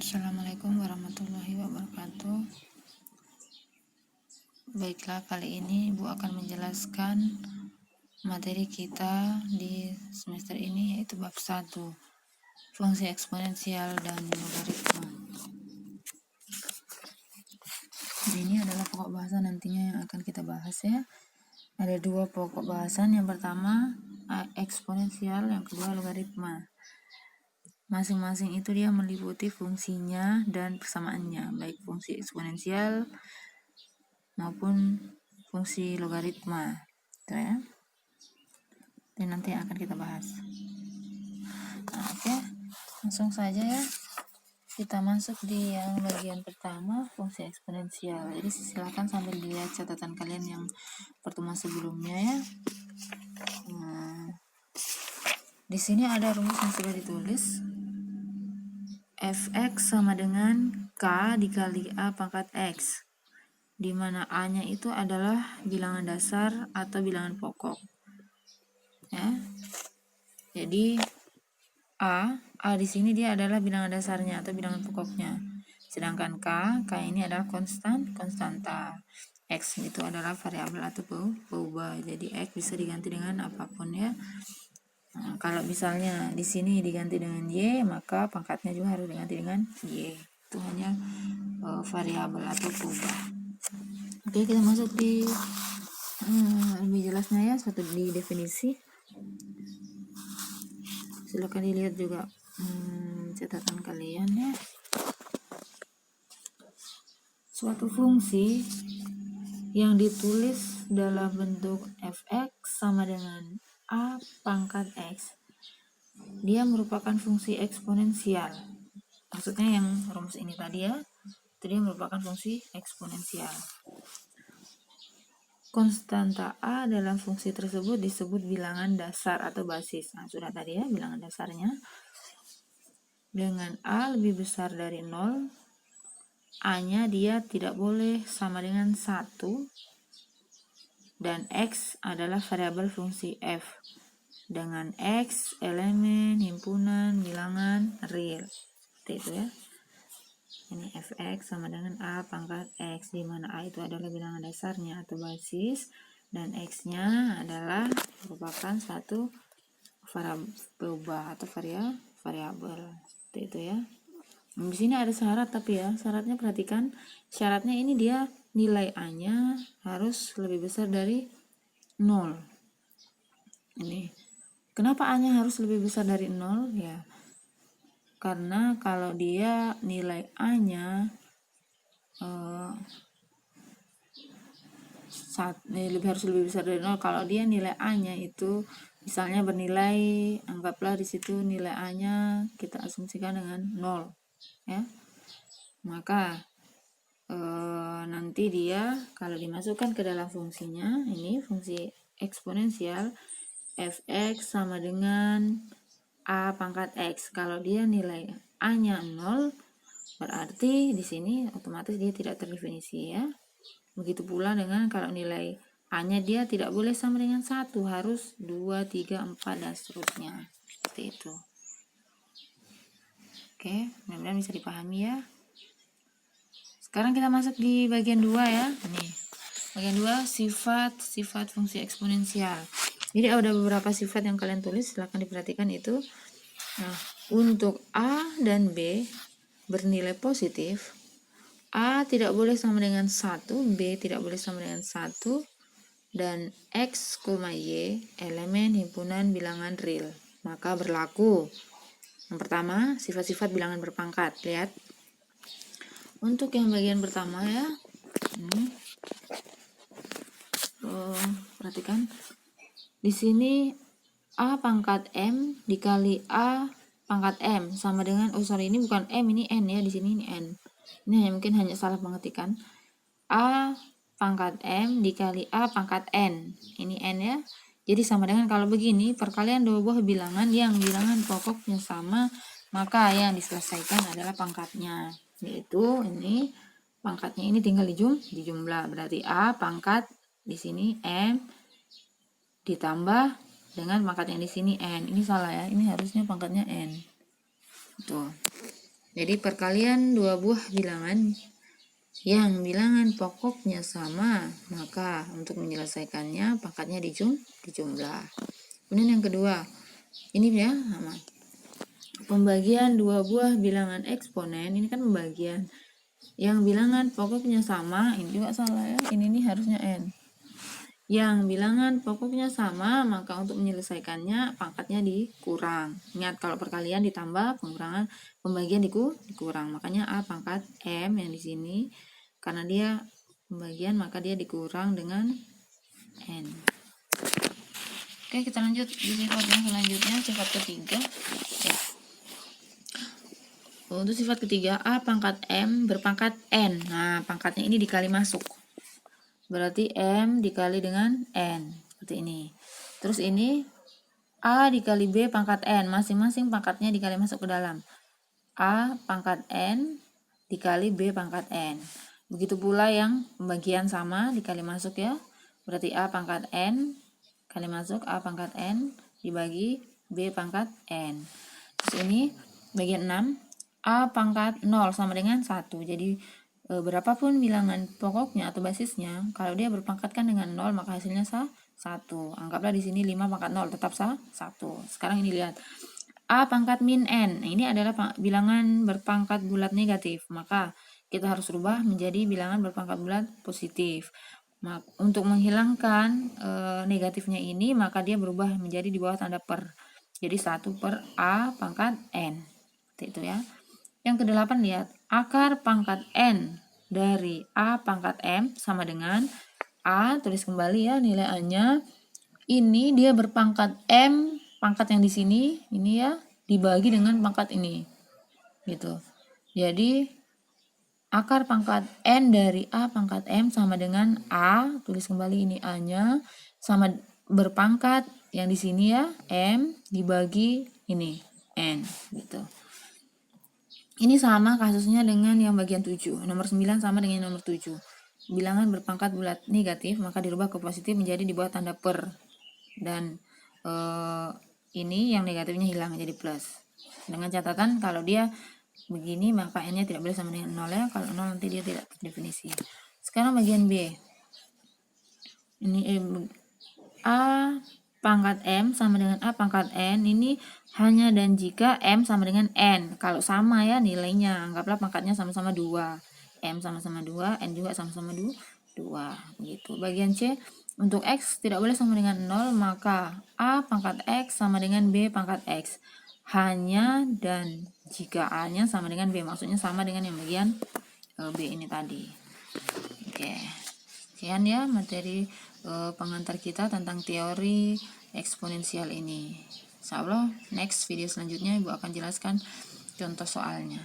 Assalamualaikum warahmatullahi wabarakatuh. Baiklah, kali ini Ibu akan menjelaskan materi kita di semester ini, yaitu bab 1, fungsi eksponensial dan logaritma. Ini adalah pokok bahasan nantinya yang akan kita bahas ya. Ada 2 pokok bahasan, yang pertama eksponensial, yang kedua logaritma. Masing-masing itu dia meliputi fungsinya dan persamaannya, baik fungsi eksponensial maupun fungsi logaritma, gitu ya. Dan nanti akan kita bahas. Oke, langsung saja ya. Kita masuk di yang bagian pertama, fungsi eksponensial. Jadi silakan sambil dilihat catatan kalian yang pertemuan sebelumnya ya. Di sini ada rumus yang sudah ditulis. Fx sama dengan K dikali A pangkat X, di mana A-nya itu adalah bilangan dasar atau bilangan pokok. Ya. Jadi A di sini dia adalah bilangan dasarnya atau bilangan pokoknya. Sedangkan K ini adalah konstanta. X itu adalah variabel atau peubah. Jadi X bisa diganti dengan apapun ya. Nah, kalau misalnya di sini diganti dengan Y, maka pangkatnya juga harus diganti dengan Y. Itu hanya variabel atau peubah. Oke, kita masuk di lebih jelasnya ya, satu di definisi. Silakan dilihat juga catatan kalian ya. Suatu fungsi yang ditulis dalam bentuk fx sama dengan a pangkat x, dia merupakan fungsi eksponensial. Maksudnya yang rumus ini tadi ya, itu dia merupakan fungsi eksponensial. Konstanta a dalam fungsi tersebut disebut bilangan dasar atau basis. Nah, sudah tadi ya, bilangan dasarnya. Dengan a lebih besar dari 0, a-nya dia tidak boleh sama dengan 1, dan X adalah variabel fungsi F. Dengan X elemen himpunan bilangan real. Seperti itu ya. Ini Fx sama dengan A pangkat X, di mana A itu adalah bilangan dasarnya atau basis, dan X-nya adalah merupakan satu peubah atau variabel. Seperti itu ya. Di sini ada syarat, tapi ya syaratnya perhatikan, syaratnya ini dia nilai A-nya harus lebih besar dari 0. Ini kenapa A-nya harus lebih besar dari 0 ya? Karena kalau dia nilai A-nya harus lebih besar dari 0, kalau dia nilai A-nya itu misalnya bernilai, anggaplah di situ nilai A-nya kita asumsikan dengan 0 ya. Maka nanti dia kalau dimasukkan ke dalam fungsinya, ini fungsi eksponensial, fx sama dengan a pangkat x. Kalau dia nilai a-nya 0, berarti di sini otomatis dia tidak terdefinisi ya. Begitu pula dengan kalau nilai a-nya dia tidak boleh sama dengan 1, harus 2, 3, 4 dan seterusnya. Seperti itu. Oke, mudah-mudahan bisa dipahami ya. Sekarang kita masuk di bagian 2 ya. Nih, bagian 2 sifat fungsi eksponensial. Jadi ada beberapa sifat yang kalian tulis, silahkan diperhatikan itu. Nah, untuk A dan B bernilai positif, A tidak boleh sama dengan 1, B tidak boleh sama dengan 1, dan X, Y elemen himpunan bilangan real. Maka berlaku. Yang pertama, sifat-sifat bilangan berpangkat. Lihat. Untuk yang bagian pertama ya, perhatikan di sini A pangkat M dikali A pangkat M sama dengan, ini bukan M, ini N ya, di sini ini N. Ini mungkin hanya salah pengetikan. A pangkat M dikali A pangkat N, ini N ya. Jadi sama dengan, kalau begini perkalian dua buah bilangan yang bilangan pokoknya sama, maka yang diselesaikan adalah pangkatnya, yaitu ini pangkatnya ini tinggal dijumlah. Berarti A pangkat di sini M ditambah dengan pangkat yang di sini N. Ini salah ya, ini harusnya pangkatnya N. Tuh. Jadi perkalian dua buah bilangan yang bilangan pokoknya sama, maka untuk menyelesaikannya pangkatnya dijumlah. Kemudian yang kedua, ini ya sama. Pembagian dua buah bilangan eksponen, ini kan pembagian. Yang bilangan pokoknya sama, ini juga salah ya, ini nih harusnya n. Yang bilangan pokoknya sama, maka untuk menyelesaikannya pangkatnya dikurang. Ingat kalau perkalian ditambah, pengurangan pembagian dikurang. Makanya A pangkat M yang di sini karena dia pembagian maka dia dikurang dengan N. Oke, kita lanjut di sifat yang selanjutnya, sifat ketiga. Ya. Untuk sifat ketiga, A pangkat M berpangkat N. Nah, pangkatnya ini dikali masuk. Berarti M dikali dengan N. Seperti ini. Terus ini A dikali B pangkat N. Masing-masing pangkatnya dikali masuk ke dalam. A pangkat N dikali B pangkat N. Begitu pula yang pembagian sama dikali masuk ya. Berarti A pangkat N kali masuk A pangkat N dibagi B pangkat N. Terus ini bagian 6. A pangkat 0 sama dengan 1. Jadi berapapun bilangan pokoknya atau basisnya, kalau dia berpangkatkan dengan 0 maka hasilnya 1. Anggaplah di sini 5 pangkat 0 tetap 1. Sekarang ini lihat. A pangkat min N. Ini adalah bilangan berpangkat bulat negatif. Maka kita harus rubah menjadi bilangan berpangkat bulat positif. Untuk menghilangkan negatifnya ini, maka dia berubah menjadi di bawah tanda per. Jadi 1 per A pangkat N. Seperti itu ya. Yang ke-8 lihat, akar pangkat N dari A pangkat M sama dengan A, tulis kembali ya nilai A-nya. Ini dia berpangkat M, pangkat yang di sini, ini ya, dibagi dengan pangkat ini. Gitu. Jadi akar pangkat N dari A pangkat M sama dengan A, tulis kembali ini A-nya, sama berpangkat yang di sini ya, M dibagi ini N, gitu. Ini sama kasusnya dengan yang bagian 7. Nomor 9 sama dengan nomor 7. Bilangan berpangkat bulat negatif, maka dirubah ke positif menjadi di bawah tanda per. Dan ini yang negatifnya hilang jadi plus. Dengan catatan kalau dia begini maka N-nya tidak boleh sama dengan 0 ya. Kalau 0 nanti dia tidak terdefinisi. Sekarang bagian B. Ini A pangkat M sama dengan A pangkat N, ini hanya dan jika M sama dengan N. Kalau sama ya nilainya, anggaplah pangkatnya sama-sama 2. M sama-sama 2, N juga sama-sama 2. Gitu. Bagian C, untuk X tidak boleh sama dengan 0, maka A pangkat X sama dengan B pangkat X. Hanya dan jika A-nya sama dengan B, maksudnya sama dengan yang bagian B ini tadi. Oke. Sekian ya materi pengantar kita tentang teori eksponensial ini. Insyaallah next video selanjutnya Ibu akan jelaskan contoh soalnya.